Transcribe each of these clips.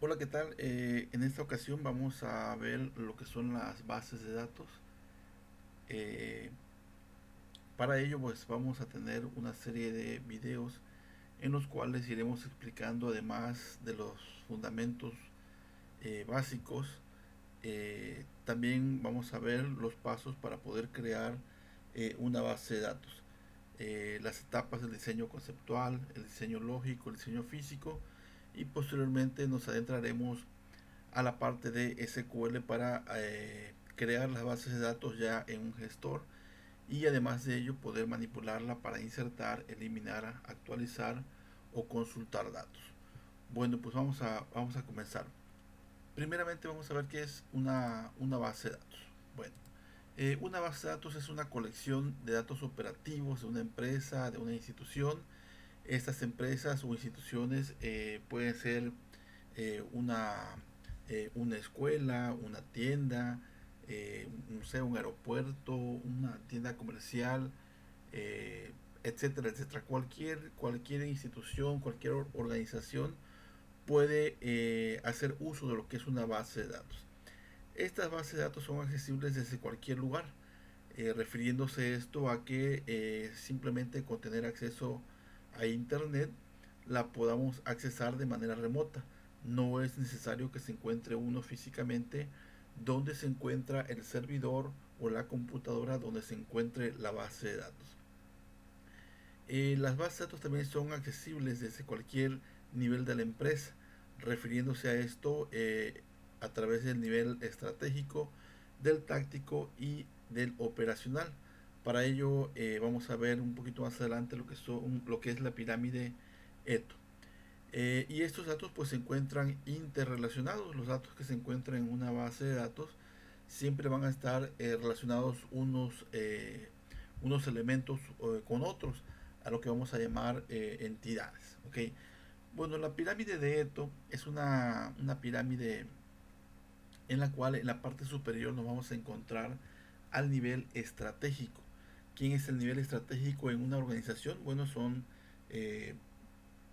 Hola, ¿qué tal? En esta ocasión vamos a ver lo que son las bases de datos. Eh, para ello, pues vamos a tener una serie de videos en los cuales iremos explicando, además de los fundamentos básicos, también vamos a ver los pasos para poder crear una base de datos. Las etapas del diseño conceptual, el diseño lógico, el diseño físico, y posteriormente nos adentraremos a la parte de SQL para crear las bases de datos ya en un gestor, y además de ello poder manipularla para insertar, eliminar, actualizar o consultar datos. Bueno, pues vamos a comenzar. Primeramente vamos a ver qué es una base de datos. Bueno, una base de datos es una colección de datos operativos de una empresa, de una institución. Estas empresas o instituciones pueden ser una escuela, una tienda, un museo, un aeropuerto, una tienda comercial, eh, etcétera, etcétera. Cualquier institución, cualquier organización puede hacer uso de lo que es una base de datos. Estas bases de datos son accesibles desde cualquier lugar, refiriéndose esto a que simplemente con tener acceso a internet la podamos accesar de manera remota. No es necesario que se encuentre uno físicamente donde se encuentra el servidor o la computadora donde se encuentre la base de datos. Las bases de datos también son accesibles desde cualquier nivel de la empresa, refiriéndose a esto a través del nivel estratégico, del táctico y del operacional. Para ello vamos a ver un poquito más adelante lo que es la pirámide ETO. Y estos datos pues se encuentran interrelacionados. Los datos que se encuentran en una base de datos siempre van a estar relacionados unos elementos con otros, a lo que vamos a llamar entidades. ¿Okay? Bueno, la pirámide de Eto es una pirámide en la cual en la parte superior nos vamos a encontrar al nivel estratégico. ¿Quién es el nivel estratégico en una organización? Bueno, son eh,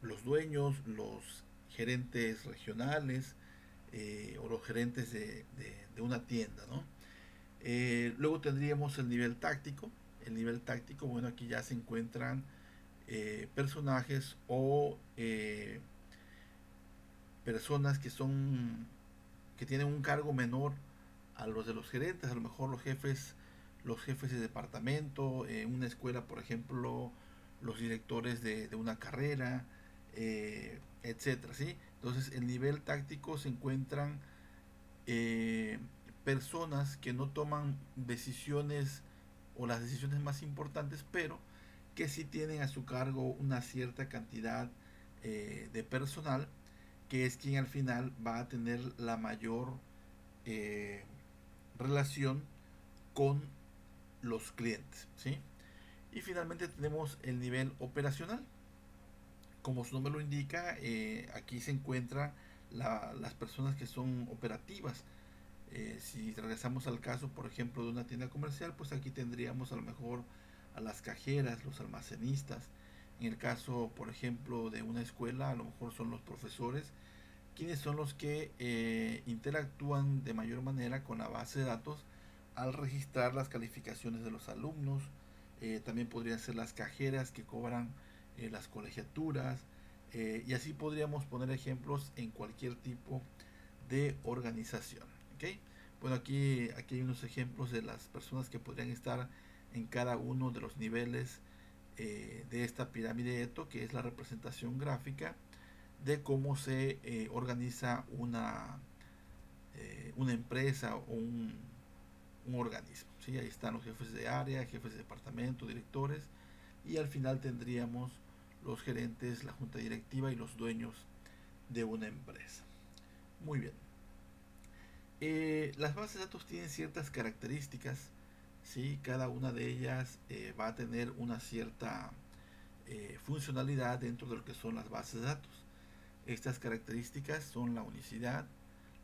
los dueños, los gerentes regionales o los gerentes de una tienda, ¿no? Luego tendríamos el nivel táctico. El nivel táctico, bueno, aquí ya se encuentran personajes o personas que tienen un cargo menor a los de los gerentes, a lo mejor los jefes de departamento, en una escuela, por ejemplo, los directores de una carrera, etcétera, ¿sí? Entonces, el nivel táctico se encuentran eh, personas que no toman decisiones o las decisiones más importantes, pero que sí tienen a su cargo una cierta cantidad de personal, que es quien al final va a tener la mayor eh, relación con los clientes, ¿sí? Y finalmente tenemos el nivel operacional. Como su nombre lo indica, aquí se encuentran las personas que son operativas. Si regresamos al caso, por ejemplo, de una tienda comercial, pues aquí tendríamos a lo mejor a las cajeras, los almacenistas. En el caso, por ejemplo, de una escuela, a lo mejor son los profesores, quienes son los que interactúan de mayor manera con la base de datos al registrar las calificaciones de los alumnos. También podrían ser las cajeras que cobran las colegiaturas, y así podríamos poner ejemplos en cualquier tipo de organización. ¿Okay? Bueno, aquí hay unos ejemplos de las personas que podrían estar en cada uno de los niveles de esta pirámide ETO, que es la representación gráfica de cómo se organiza una empresa o un organismo. ¿Sí? Ahí están los jefes de área, jefes de departamento, directores, y al final tendríamos los gerentes, la junta directiva y los dueños de una empresa. Muy bien. Las bases de datos tienen ciertas características, ¿sí? Cada una de ellas va a tener una cierta funcionalidad dentro de lo que son las bases de datos. Estas características son la unicidad,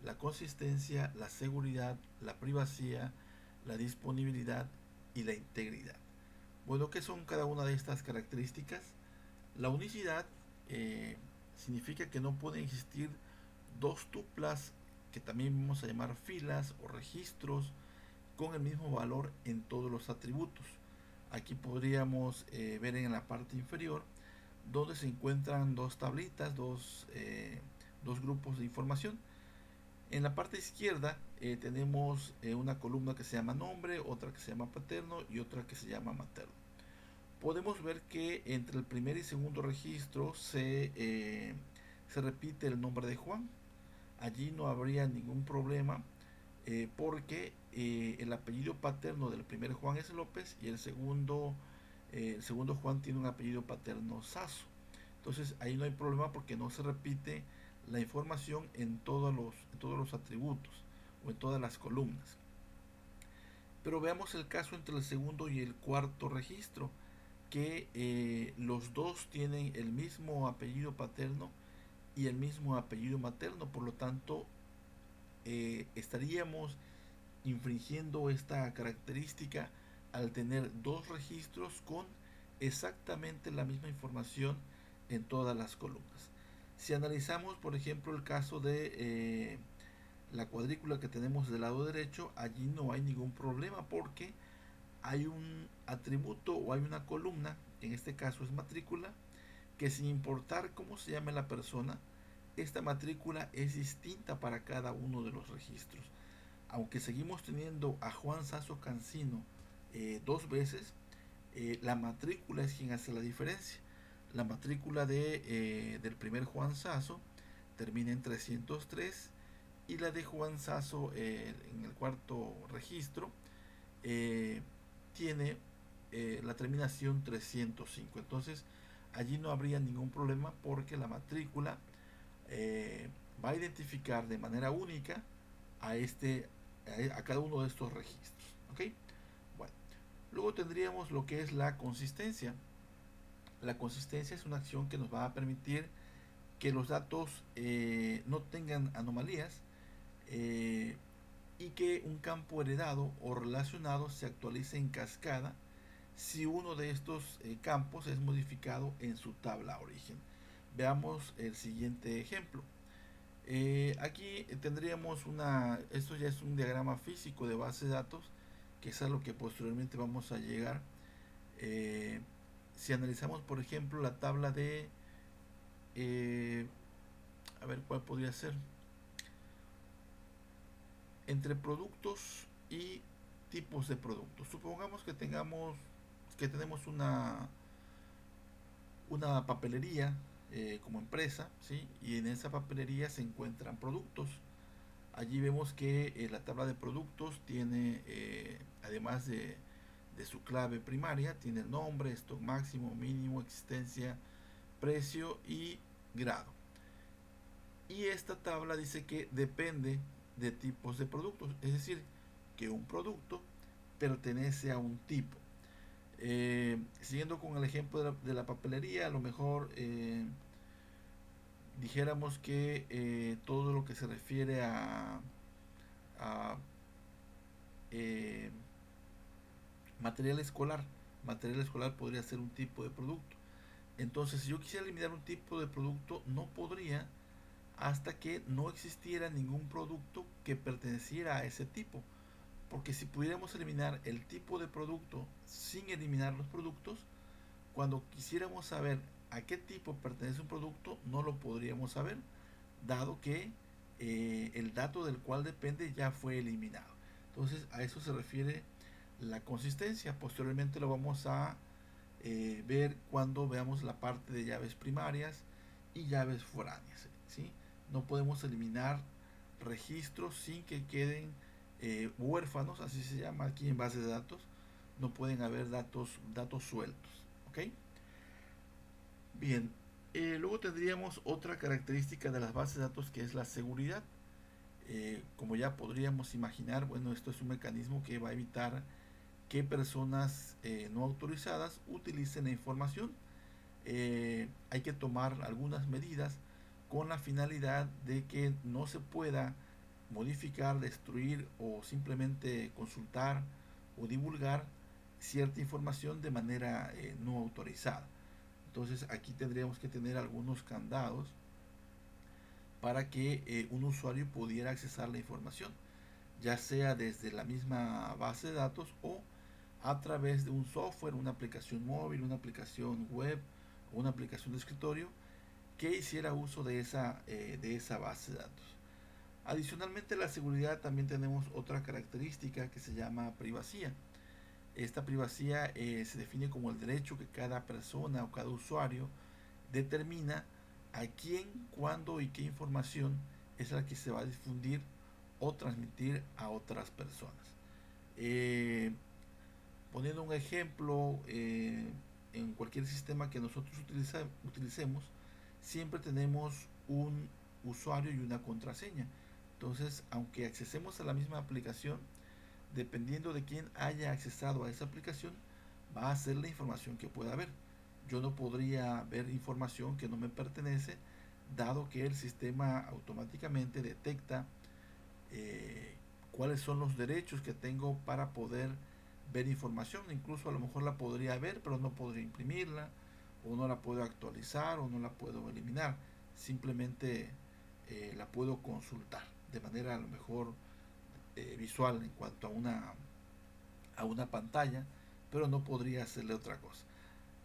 la consistencia, la seguridad, la privacidad, la disponibilidad y la integridad. Bueno, ¿qué son cada una de estas características? La unicidad significa que no pueden existir dos tuplas que también vamos a llamar filas o registros con el mismo valor en todos los atributos. Aquí podríamos ver en la parte inferior donde se encuentran dos tablitas, dos grupos de información. En la parte izquierda tenemos una columna que se llama nombre, otra que se llama paterno y otra que se llama materno. Podemos ver que entre el primer y segundo registro se repite el nombre de Juan. Allí no habría ningún problema porque el apellido paterno del primer Juan es López y el segundo Juan tiene un apellido paterno Sasso. Entonces ahí no hay problema porque no se repite la información en todos los atributos o en todas las columnas. Pero veamos el caso entre el segundo y el cuarto registro, que los dos tienen el mismo apellido paterno y el mismo apellido materno, por lo tanto estaríamos infringiendo esta característica al tener dos registros con exactamente la misma información en todas las columnas. Si analizamos, por ejemplo, el caso de la cuadrícula que tenemos del lado derecho, allí no hay ningún problema porque hay un atributo o hay una columna, en este caso es matrícula, que sin importar cómo se llame la persona, esta matrícula es distinta para cada uno de los registros. Aunque seguimos teniendo a Juan Sasso Cancino dos veces, la matrícula es quien hace la diferencia. La matrícula del primer Juan Sasso termina en 303 y la de Juan Sasso en el cuarto registro eh, tiene la terminación 305. Entonces allí no habría ningún problema porque la matrícula va a identificar de manera única a cada uno de estos registros. ¿Ok? Bueno, luego tendríamos lo que es la consistencia. La consistencia es una acción que nos va a permitir que los datos no tengan anomalías y que un campo heredado o relacionado se actualice en cascada si uno de estos campos es modificado en su tabla origen. Veamos el siguiente ejemplo. Aquí tendríamos esto ya es un diagrama físico de base de datos, que es a lo que posteriormente vamos a llegar. Si analizamos, por ejemplo, la tabla eh, a ver cuál podría ser, entre productos y tipos de productos. Supongamos que tenemos una papelería como empresa, ¿sí? Y en esa papelería se encuentran productos. Allí vemos que la tabla de productos tiene, además de su clave primaria, tiene el nombre, stock máximo, mínimo, existencia, precio y grado. Y esta tabla dice que depende de tipos de productos, es decir, que un producto pertenece a un tipo. Siguiendo con el ejemplo de la papelería, a lo mejor dijéramos que todo lo que se refiere a eh, material escolar podría ser un tipo de producto. Entonces, si yo quisiera eliminar un tipo de producto, no podría hasta que no existiera ningún producto que perteneciera a ese tipo. Porque si pudiéramos eliminar el tipo de producto sin eliminar los productos, cuando quisiéramos saber a qué tipo pertenece un producto, no lo podríamos saber, dado que el dato del cual depende ya fue eliminado. Entonces a eso se refiere la consistencia. Posteriormente lo vamos a ver cuando veamos la parte de llaves primarias y llaves foráneas, ¿sí? No podemos eliminar registros sin que queden huérfanos, así se llama aquí en base de datos. No pueden haber datos sueltos. ¿Ok? Bien, luego tendríamos otra característica de las bases de datos que es la seguridad. Como ya podríamos imaginar, bueno, esto es un mecanismo que va a evitar que personas no autorizadas utilicen la información. Hay que tomar algunas medidas con la finalidad de que no se pueda modificar, destruir o simplemente consultar o divulgar cierta información de manera no autorizada. Entonces aquí tendríamos que tener algunos candados para que un usuario pudiera accesar la información, ya sea desde la misma base de datos o a través de un software, una aplicación móvil, una aplicación web o una aplicación de escritorio que hiciera uso de esa base de datos. Adicionalmente, la seguridad también tenemos otra característica que se llama privacidad. Esta privacidad se define como el derecho que cada persona o cada usuario determina a quién, cuándo y qué información es la que se va a difundir o transmitir a otras personas. Eh, Poniendo un ejemplo, en cualquier sistema que nosotros utilicemos, siempre tenemos un usuario y una contraseña. Entonces, aunque accesemos a la misma aplicación, dependiendo de quién haya accesado a esa aplicación, va a ser la información que pueda ver. Yo no podría ver información que no me pertenece, dado que el sistema automáticamente detecta cuáles son los derechos que tengo para poder ver información. Incluso a lo mejor la podría ver, pero no podría imprimirla, o no la puedo actualizar, o no la puedo eliminar. Simplemente la puedo consultar de manera a lo mejor visual en cuanto a una pantalla, pero no podría hacerle otra cosa.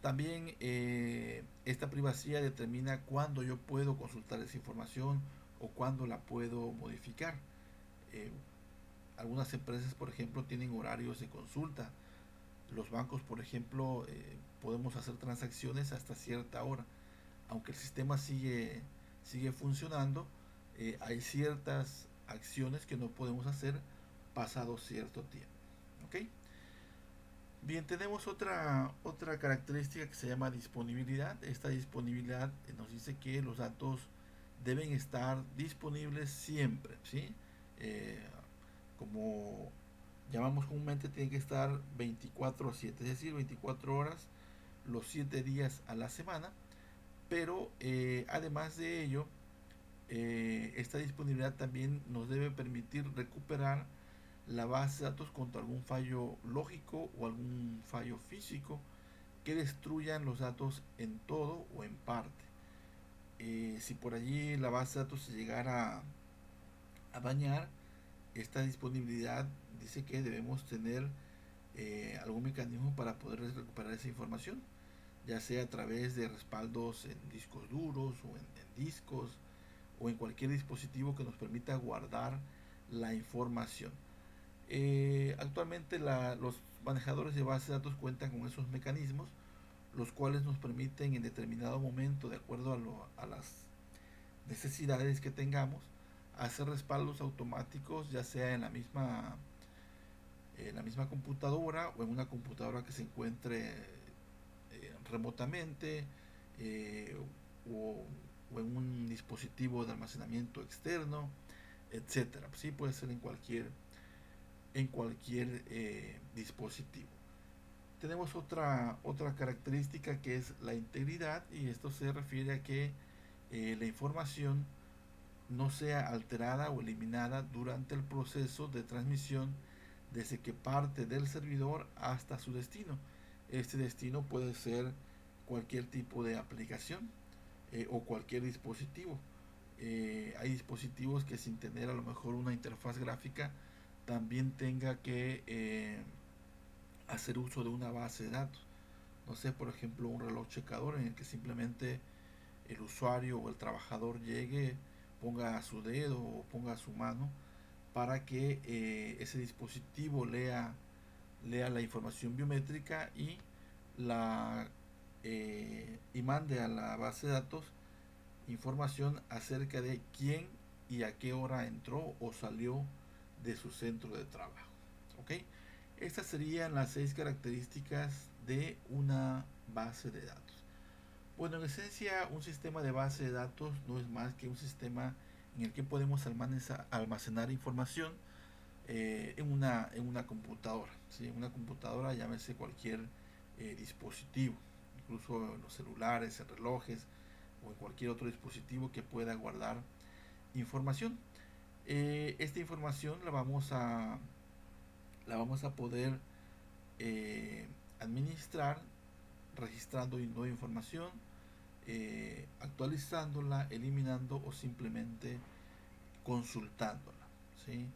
También esta privacidad determina cuándo yo puedo consultar esa información o cuándo la puedo modificar. Eh, Algunas empresas, por ejemplo, tienen horarios de consulta. Los bancos, por ejemplo, podemos hacer transacciones hasta cierta hora. Aunque el sistema sigue funcionando, hay ciertas acciones que no podemos hacer pasado cierto tiempo. ¿Ok? Bien, tenemos otra característica que se llama disponibilidad. Esta disponibilidad nos dice que los datos deben estar disponibles siempre, ¿sí? Eh, Como llamamos comúnmente, tiene que estar 24/7, es decir, 24 horas los 7 días a la semana, pero además de ello, esta disponibilidad también nos debe permitir recuperar la base de datos contra algún fallo lógico o algún fallo físico que destruyan los datos en todo o en parte. Si por allí la base de datos se llegara a dañar, esta disponibilidad dice que debemos tener algún mecanismo para poder recuperar esa información, ya sea a través de respaldos en discos duros o en discos o en cualquier dispositivo que nos permita guardar la información. Actualmente los manejadores de base de datos cuentan con esos mecanismos, los cuales nos permiten en determinado momento, de acuerdo a las necesidades que tengamos, hacer respaldos automáticos, ya sea en la misma computadora o en una computadora que se encuentre remotamente, eh, o, o, en un dispositivo de almacenamiento externo, etcétera. Sí, puede ser en cualquier dispositivo. Tenemos otra característica que es la integridad, y esto se refiere a que la información no sea alterada o eliminada durante el proceso de transmisión desde que parte del servidor hasta su destino. Este destino puede ser cualquier tipo de aplicación o cualquier dispositivo. Hay dispositivos que sin tener a lo mejor una interfaz gráfica también tenga que hacer uso de una base de datos. No sé, por ejemplo, un reloj checador en el que simplemente el usuario o el trabajador llegue, ponga su dedo o ponga su mano para que ese dispositivo lea la información biométrica la y mande a la base de datos información acerca de quién y a qué hora entró o salió de su centro de trabajo. ¿Ok? Estas serían las 6 características de una base de datos. Bueno, en esencia, un sistema de base de datos no es más que un sistema en el que podemos almacenar información en una computadora. ¿Sí? En una computadora, llámese cualquier dispositivo, incluso en los celulares, en relojes o en cualquier otro dispositivo que pueda guardar información. Esta información la vamos a poder administrar registrando nueva información, actualizándola, eliminando o simplemente consultándola, ¿sí?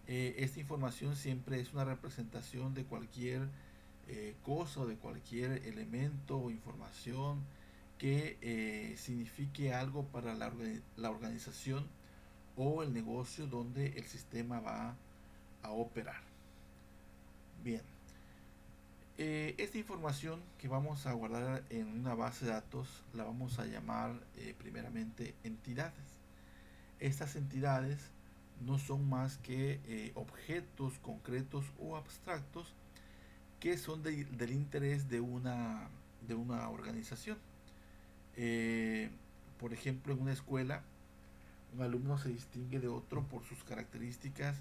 Esta información siempre es una representación de cualquier cosa o de cualquier elemento o información que signifique algo para la organización o el negocio donde el sistema va a operar. Bien, esta información que vamos a guardar en una base de datos la vamos a llamar primeramente entidades. Estas entidades no son más que objetos concretos o abstractos que son del interés de una organización. Eh, por ejemplo, en una escuela, un alumno se distingue de otro por sus características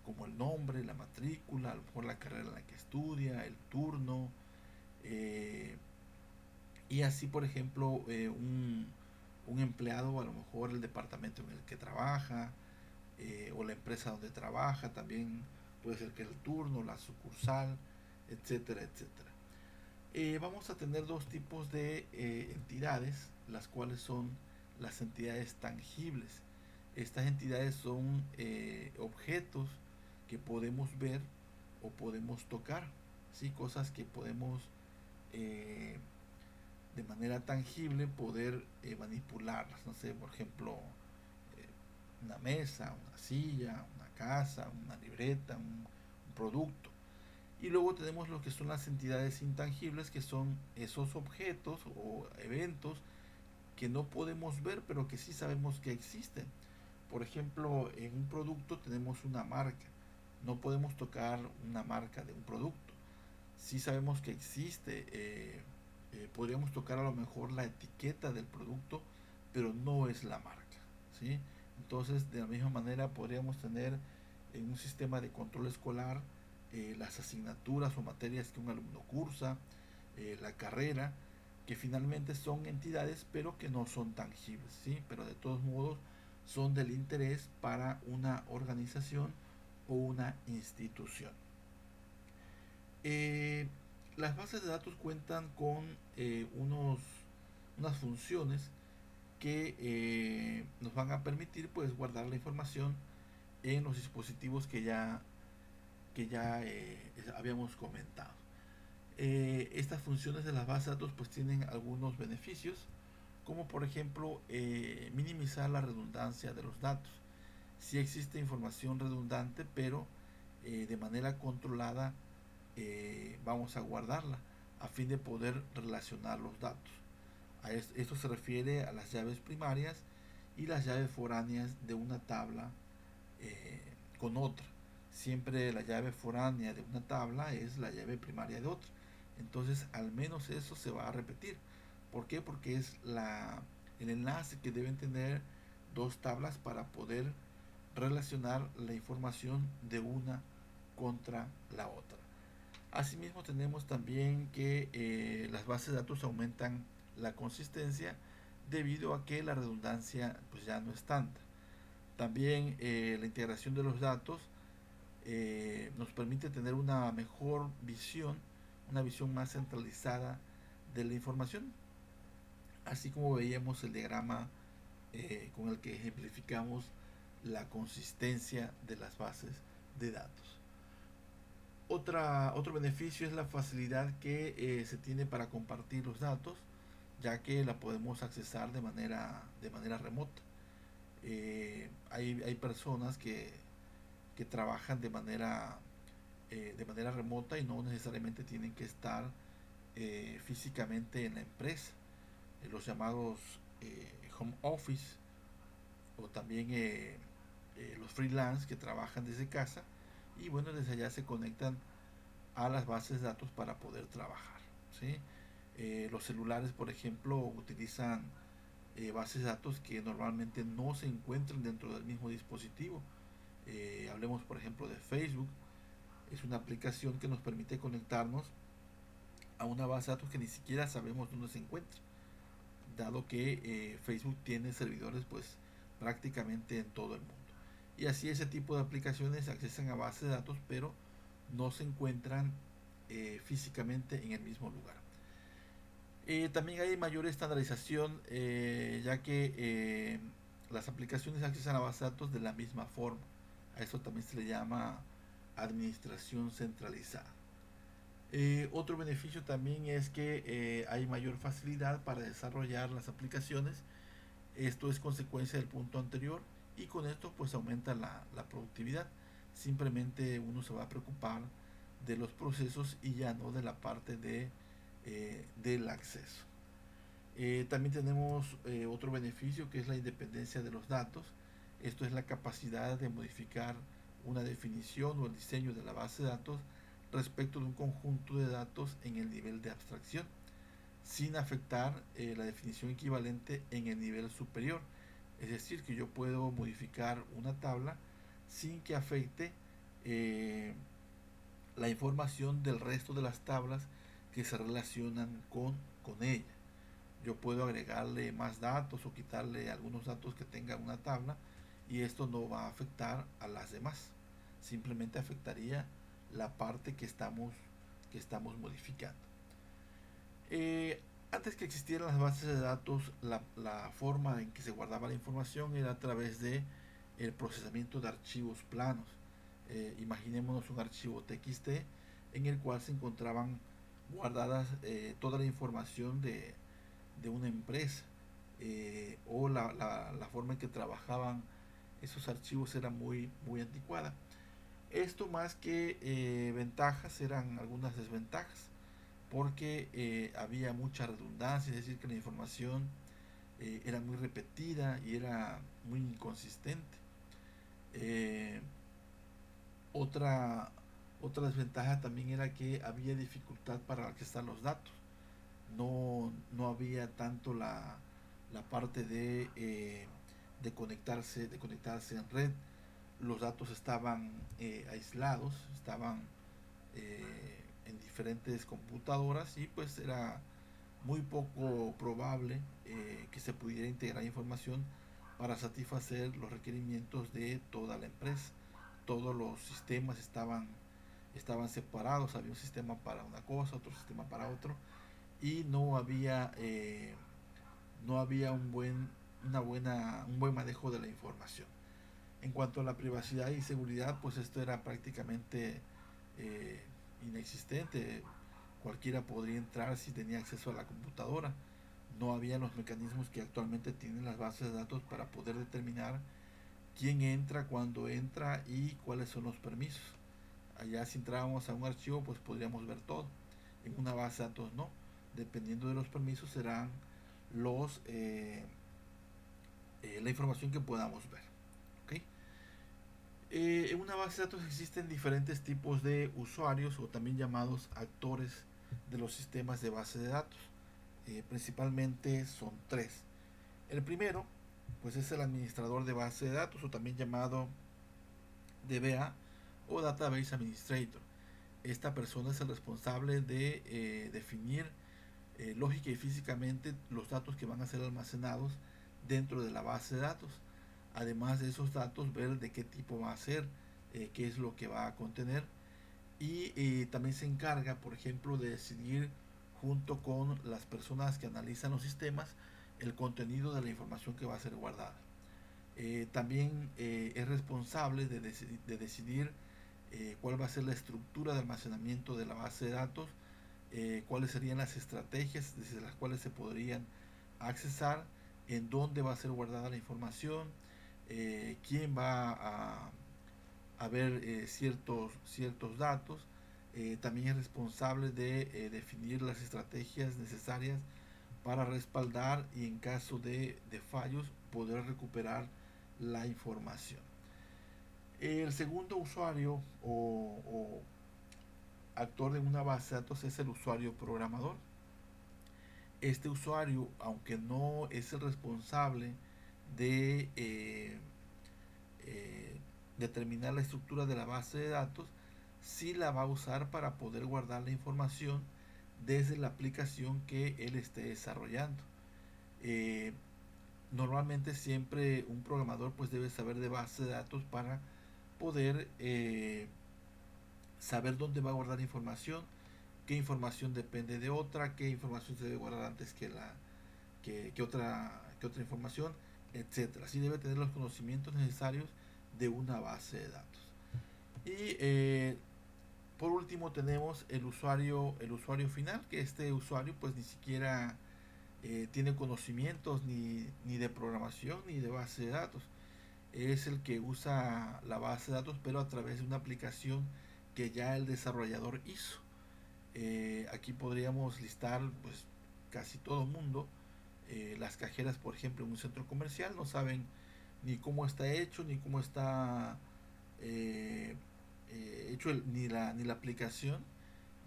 como el nombre, la matrícula, a lo mejor la carrera en la que estudia, el turno, eh, y así, por ejemplo, un empleado, a lo mejor el departamento en el que trabaja, o la empresa donde trabaja, también puede ser que el turno, la sucursal, etcétera, etcétera. Vamos a tener dos tipos de entidades, las cuales son las entidades tangibles. Estas entidades son objetos que podemos ver o podemos tocar, ¿sí? Cosas que podemos eh, de manera tangible poder manipularlas. No sé, por ejemplo, una mesa, una silla, una casa, una libreta, un producto. Y luego tenemos lo que son las entidades intangibles, que son esos objetos o eventos que no podemos ver, pero que sí sabemos que existen. Por ejemplo, en un producto tenemos una marca. No podemos tocar una marca de un producto. Sí sabemos que existe. Podríamos tocar a lo mejor la etiqueta del producto, pero no es la marca, ¿sí? Entonces, de la misma manera, podríamos tener en un sistema de control escolar las asignaturas o materias que un alumno cursa, la carrera, que finalmente son entidades, pero que no son tangibles, ¿sí? Pero de todos modos son del interés para una organización o una institución. Eh, las bases de datos cuentan con unas funciones que nos van a permitir pues guardar la información en los dispositivos que ya habíamos comentado. Estas funciones de las bases de datos pues tienen algunos beneficios, como por ejemplo minimizar la redundancia de los datos. Si existe información redundante, pero de manera controlada vamos a guardarla a fin de poder relacionar los datos. Esto se refiere a las llaves primarias y las llaves foráneas de una tabla eh, con otra. Siempre la llave foránea de una tabla es la llave primaria de otra. Entonces, al menos eso se va a repetir. ¿Por qué? Porque es el enlace que deben tener dos tablas para poder relacionar la información de una contra la otra. Asimismo, tenemos también que las bases de datos aumentan la consistencia debido a que la redundancia pues ya no es tanta. También la integración de los datos nos permite tener una mejor visión, una visión más centralizada de la información, así como veíamos el diagrama con el que ejemplificamos la consistencia de las bases de datos. Otro beneficio es la facilidad que se tiene para compartir los datos, ya que la podemos accesar de manera remota. Hay personas que trabajan de manera remota y no necesariamente tienen que estar físicamente en la empresa. Los llamados home office o también los freelance que trabajan desde casa y bueno, desde allá se conectan a las bases de datos para poder trabajar, ¿sí? Los celulares, por ejemplo, utilizan bases de datos que normalmente no se encuentran dentro del mismo dispositivo. Hablemos, por ejemplo, de Facebook. Es una aplicación que nos permite conectarnos a una base de datos que ni siquiera sabemos dónde se encuentra, dado que Facebook tiene servidores pues prácticamente en todo el mundo. Y así ese tipo de aplicaciones accesan a bases de datos, pero no se encuentran físicamente en el mismo lugar. También hay mayor estandarización, ya que las aplicaciones accesan a base de datos de la misma forma. A eso también se le llama administración centralizada. Otro beneficio también es que hay mayor facilidad para desarrollar las aplicaciones. Esto es consecuencia del punto anterior, y con esto pues aumenta la productividad. Simplemente uno se va a preocupar de los procesos y ya no de la parte del acceso. También tenemos otro beneficio, que es la independencia de los datos. Esto es la capacidad de modificar una definición o el diseño de la base de datos respecto de un conjunto de datos en el nivel de abstracción, sin afectar la definición equivalente en el nivel superior. Es decir, que yo puedo modificar una tabla sin que afecte eh, la información del resto de las tablas que se relacionan con ella. Yo puedo agregarle más datos o quitarle algunos datos que tenga una tabla, y esto no va a afectar a las demás. Simplemente afectaría la parte que estamos modificando. Antes que existieran las bases de datos, la forma en que se guardaba la información era a través de el procesamiento de archivos planos. Imaginémonos un archivo TXT en el cual se encontraban guardadas toda la información de una empresa, o la forma en que trabajaban esos archivos era muy anticuada. Esto, más que ventajas, eran algunas desventajas, porque había mucha redundancia, es decir, que la información era muy repetida y era muy inconsistente. Eh, otra, otra desventaja también era que había dificultad para accesar los datos. No había tanto la parte de conectarse en red. Los datos estaban aislados, estaban en diferentes computadoras, y pues era muy poco probable que se pudiera integrar información para satisfacer los requerimientos de toda la empresa. Todos los sistemas estaban separados, había un sistema para una cosa, otro sistema para otro, y no había un buen manejo de la información. En cuanto a la privacidad y seguridad, pues esto era prácticamente eh, inexistente. Cualquiera podría entrar si tenía acceso a la computadora. No había los mecanismos que actualmente tienen las bases de datos para poder determinar quién entra, cuándo entra y cuáles son los permisos. Allá, si entrábamos a un archivo, pues podríamos ver todo. En una base de datos no. Dependiendo de los permisos serán la información que podamos ver. ¿Okay? En una base de datos existen diferentes tipos de usuarios, o también llamados actores de los sistemas de base de datos. Principalmente son tres. El primero, pues, es el administrador de base de datos, o también llamado DBA o Database Administrator. Esta persona es el responsable de definir lógica y físicamente los datos que van a ser almacenados dentro de la base de datos. Además de esos datos, ver de qué tipo va a ser, qué es lo que va a contener, y también se encarga, por ejemplo, de decidir, junto con las personas que analizan los sistemas, el contenido de la información que va a ser guardada. También es responsable de decidir cuál va a ser la estructura de almacenamiento de la base de datos, cuáles serían las estrategias desde las cuales se podrían accesar, en dónde va a ser guardada la información, quién va a ver ciertos datos. También es responsable de definir las estrategias necesarias para respaldar, y en caso de fallos, poder recuperar la información. El segundo usuario o actor de una base de datos es el usuario programador. Este usuario, aunque no es el responsable de determinar la estructura de la base de datos, sí la va a usar para poder guardar la información desde la aplicación que él esté desarrollando. Eh, Normalmente siempre un programador pues debe saber de base de datos para poder saber dónde va a guardar información qué información depende de otra, qué información se debe guardar antes que otra información, etcétera. Así debe tener los conocimientos necesarios de una base de datos. Y por último tenemos el usuario final, que este usuario pues ni siquiera tiene conocimientos ni de programación ni de base de datos. Es el que usa la base de datos pero a través de una aplicación que ya el desarrollador hizo. Aquí podríamos listar pues casi todo el mundo. Las cajeras, por ejemplo, en un centro comercial no saben ni cómo está hecho, ni cómo está hecho ni la aplicación,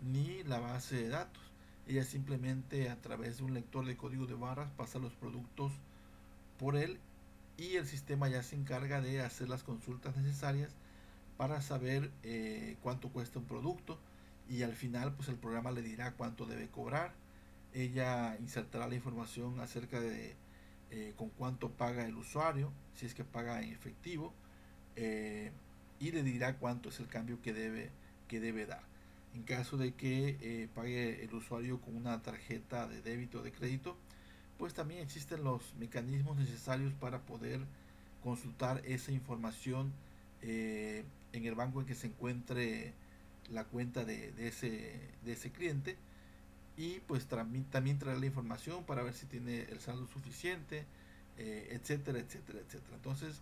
ni la base de datos. Ella simplemente a través de un lector de código de barras pasa los productos por él y el sistema ya se encarga de hacer las consultas necesarias para saber cuánto cuesta un producto y al final pues el programa le dirá cuánto debe cobrar. Ella insertará la información acerca de con cuánto paga el usuario, si es que paga en efectivo, eh, y le dirá cuánto es el cambio que debe dar. En caso de que pague el usuario con una tarjeta de débito o de crédito, pues también existen los mecanismos necesarios para poder consultar esa información en el banco en que se encuentre la cuenta de ese cliente y pues también traer la información para ver si tiene el saldo suficiente, etcétera, etcétera, etcétera. Entonces,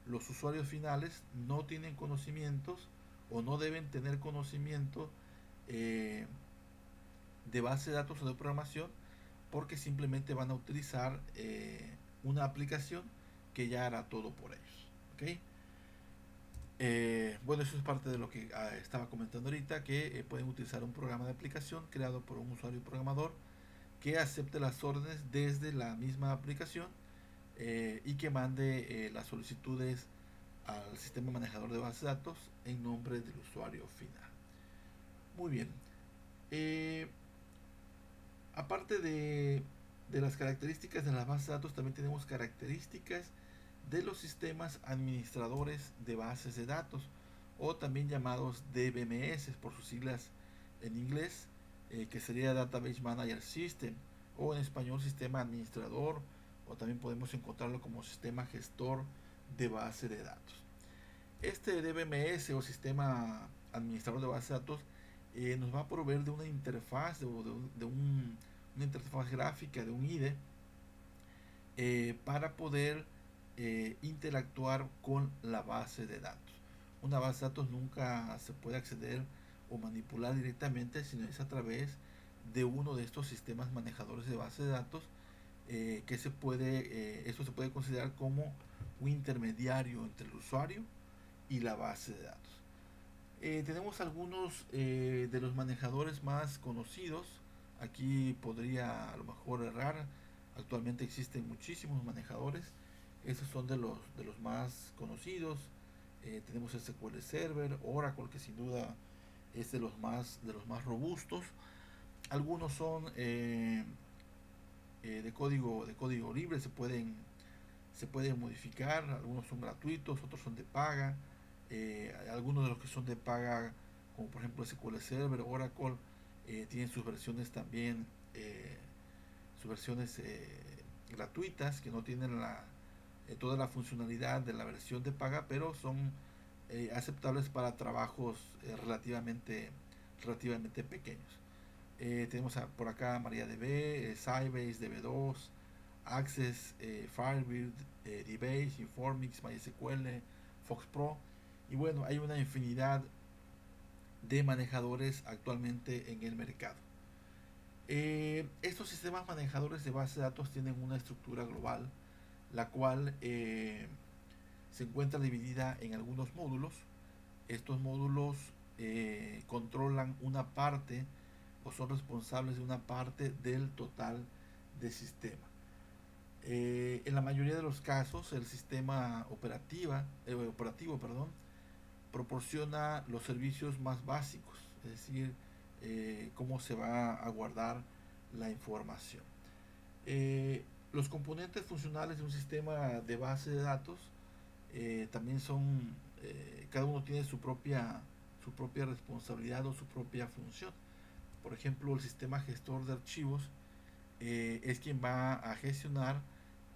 los usuarios finales no tienen conocimientos o no deben tener conocimiento eh, de base de datos o de programación porque simplemente van a utilizar una aplicación que ya hará todo por ellos. ¿Okay? Bueno, eso es parte de lo que estaba comentando ahorita, que pueden utilizar un programa de aplicación creado por un usuario programador que acepte las órdenes desde la misma aplicación y que mande las solicitudes al sistema manejador de bases de datos en nombre del usuario final. Muy bien. Eh, Aparte de las características de las bases de datos, también tenemos características de los sistemas administradores de bases de datos o también llamados DBMS por sus siglas en inglés, que sería Database Manager System o en español sistema administrador o también podemos encontrarlo como sistema gestor de base de datos. Este DBMS o sistema administrador de base de datos nos va a proveer de una interfaz, una interfaz gráfica, de un IDE, para poder interactuar con la base de datos. Una base de datos nunca se puede acceder o manipular directamente, sino es a través de uno de estos sistemas manejadores de base de datos que esto se puede considerar como un intermediario entre el usuario y la base de datos. Tenemos algunos de los manejadores más conocidos. Aquí podría a lo mejor errar. Actualmente existen muchísimos manejadores. Esos son de los más conocidos. Tenemos SQL Server, Oracle, que sin duda es de los más robustos. Algunos son de código libre, se pueden modificar. Algunos son gratuitos, otros son de paga. Algunos de los que son de paga, como por ejemplo SQL Server, Oracle, tienen sus versiones también, sus versiones gratuitas que no tienen toda la funcionalidad de la versión de paga, pero son aceptables para trabajos relativamente pequeños. Tenemos por acá MariaDB, Sybase, DB2, Access, Firebird, DBase, Informix, MySQL, FoxPro. Y bueno, hay una infinidad de manejadores actualmente en el mercado. Estos sistemas manejadores de base de datos tienen una estructura global, la cual se encuentra dividida en algunos módulos. Estos módulos controlan una parte o son responsables de una parte del total del sistema. En la mayoría de los casos, el sistema operativo proporciona los servicios más básicos, es decir, cómo se va a guardar la información. Los componentes funcionales de un sistema de base de datos también son, cada uno tiene su propia responsabilidad o su propia función. Por ejemplo, el sistema gestor de archivos es quien va a gestionar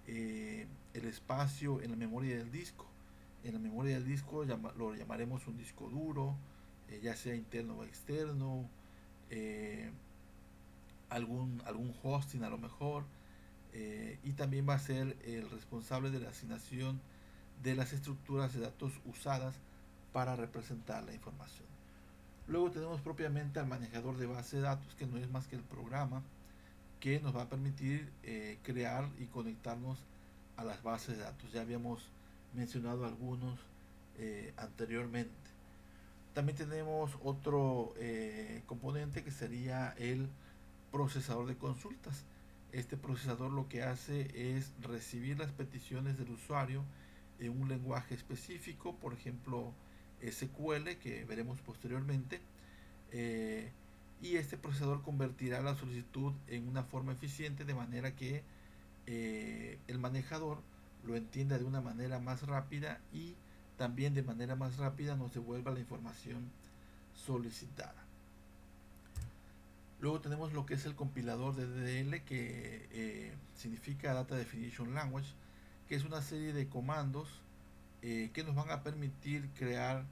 el espacio en la memoria del disco. En la memoria del disco lo llamaremos un disco duro, ya sea interno o externo, eh, algún hosting a lo mejor, y también va a ser el responsable de la asignación de las estructuras de datos usadas para representar la información. Luego tenemos propiamente al manejador de base de datos, que no es más que el programa que nos va a permitir crear y conectarnos a las bases de datos. Ya habíamos mencionado algunos anteriormente. También tenemos otro componente que sería el procesador de consultas. Este procesador lo que hace es recibir las peticiones del usuario en un lenguaje específico, por ejemplo SQL, que veremos posteriormente, eh, y este procesador convertirá la solicitud en una forma eficiente, de manera que el manejador lo entienda de una manera más rápida, y también de manera más rápida nos devuelva la información solicitada. Luego tenemos lo que es el compilador de DDL, que significa Data Definition Language, que es una serie de comandos que nos van a permitir crear,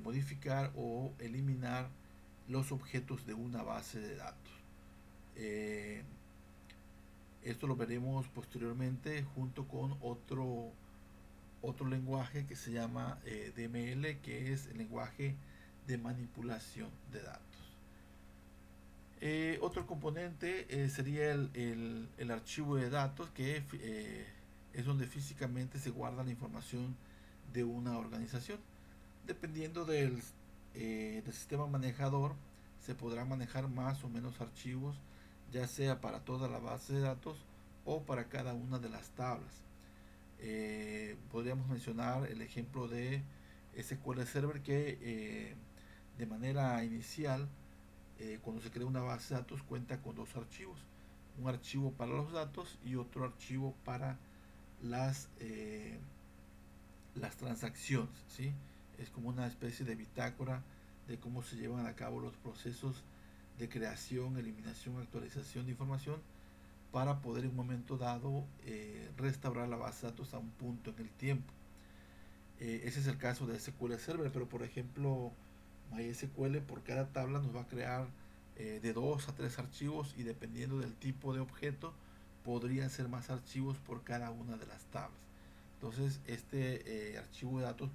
modificar o eliminar los objetos de una base de datos. Eh, Esto lo veremos posteriormente junto con otro lenguaje que se llama DML, que es el lenguaje de manipulación de datos. Otro componente sería el archivo de datos, que es donde físicamente se guarda la información de una organización. Dependiendo del sistema manejador, se podrá manejar más o menos archivos, ya sea para toda la base de datos o para cada una de las tablas. Podríamos mencionar el ejemplo de SQL Server, que de manera inicial, cuando se crea una base de datos, cuenta con dos archivos: un archivo para los datos y otro archivo para las transacciones, ¿sí? Es como una especie de bitácora de cómo se llevan a cabo los procesos de creación, eliminación, actualización de información, para poder en un momento dado restaurar la base de datos a un punto en el tiempo. Ese es el caso de SQL Server, pero por ejemplo MySQL, por cada tabla nos va a crear de 2 a 3 archivos, y dependiendo del tipo de objeto podrían ser más archivos por cada una de las tablas. Entonces este archivo de datos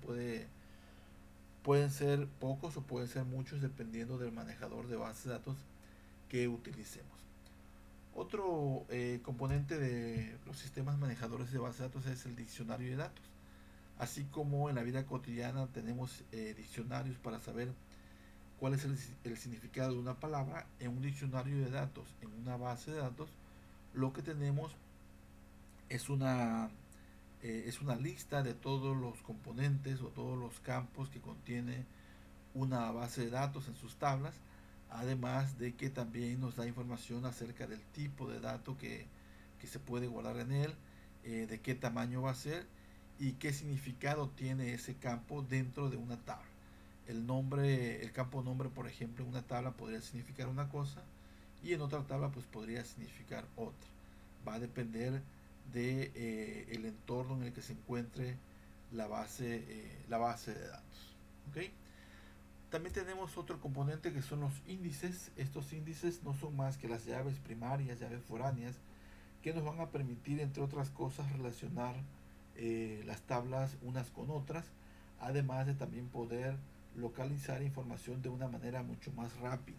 pueden ser pocos o pueden ser muchos, dependiendo del manejador de bases de datos que utilicemos. Otro componente de los sistemas manejadores de bases de datos es el diccionario de datos. Así como en la vida cotidiana tenemos diccionarios para saber cuál es el significado de una palabra, en un diccionario de datos, en una base de datos, lo que tenemos es una lista de todos los componentes o todos los campos que contiene una base de datos en sus tablas, además de que también nos da información acerca del tipo de dato que se puede guardar en él, de qué tamaño va a ser y qué significado tiene ese campo dentro de una tabla. El campo nombre, por ejemplo, en una tabla podría significar una cosa, y en otra tabla pues podría significar otra. Va a depender de el entorno en el que se encuentre la base de datos. ¿Okay? También tenemos otro componente que son los índices. Estos índices no son más que las llaves primarias, llaves foráneas, que nos van a permitir, entre otras cosas, relacionar las tablas unas con otras, además de también poder localizar información de una manera mucho más rápida.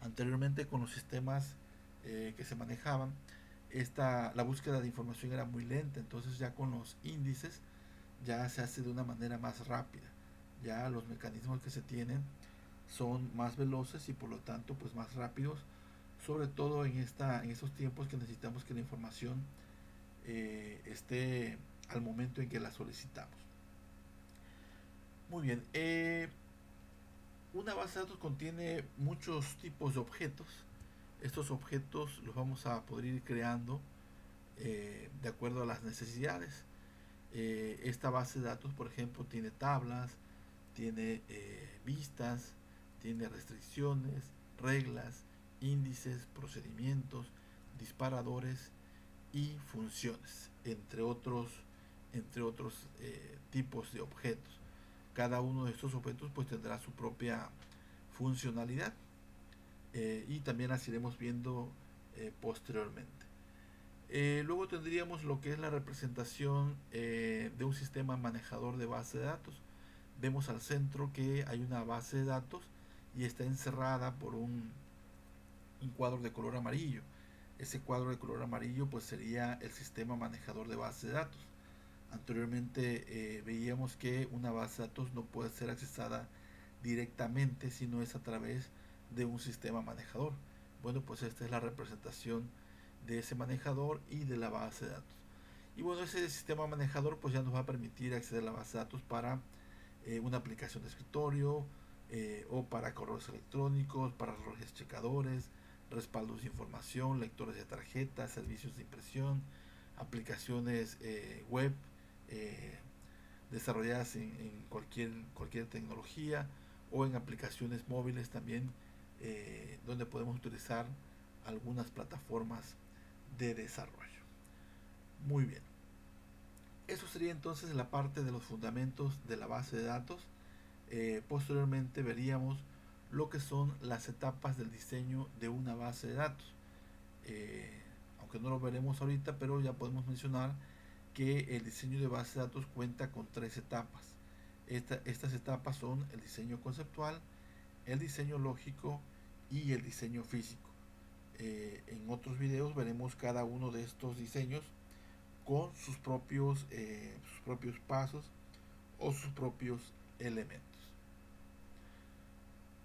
Anteriormente, con los sistemas que se manejaban, la búsqueda de información era muy lenta. Entonces ya con los índices ya se hace de una manera más rápida. Ya los mecanismos que se tienen son más veloces y por lo tanto pues más rápidos, sobre todo en estos tiempos que necesitamos que la información esté al momento en que la solicitamos. Muy bien, una base de datos contiene muchos tipos de objetos. Estos objetos los vamos a poder ir creando de acuerdo a las necesidades. Esta base de datos, por ejemplo, tiene tablas, tiene vistas, tiene restricciones, reglas, índices, procedimientos, disparadores y funciones, entre otros tipos de objetos. Cada uno de estos objetos pues tendrá su propia funcionalidad, y también las iremos viendo posteriormente. Luego tendríamos lo que es la representación de un sistema manejador de base de datos. Vemos al centro que hay una base de datos y está encerrada por un cuadro de color amarillo. Ese cuadro de color amarillo pues sería el sistema manejador de base de datos. Anteriormente veíamos que una base de datos no puede ser accesada directamente si no es a través de un sistema manejador. Bueno, pues esta es la representación de ese manejador y de la base de datos. Y bueno, ese sistema manejador pues ya nos va a permitir acceder a la base de datos para una aplicación de escritorio, o para correos electrónicos, para relojes checadores, respaldos de información, lectores de tarjetas, servicios de impresión, aplicaciones web eh, desarrolladas en cualquier tecnología, o en aplicaciones móviles también, donde podemos utilizar algunas plataformas de desarrollo. Muy bien. Eso sería entonces la parte de los fundamentos de la base de datos. Posteriormente veríamos lo que son las etapas del diseño de una base de datos. Aunque no lo veremos ahorita, pero ya podemos mencionar que el diseño de base de datos cuenta con tres etapas. Estas etapas son el diseño conceptual, el diseño lógico y el diseño físico. En otros videos veremos cada uno de estos diseños con sus propios pasos o sus propios elementos.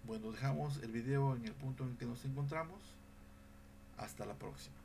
Bueno, dejamos el video en el punto en que nos encontramos. Hasta la próxima.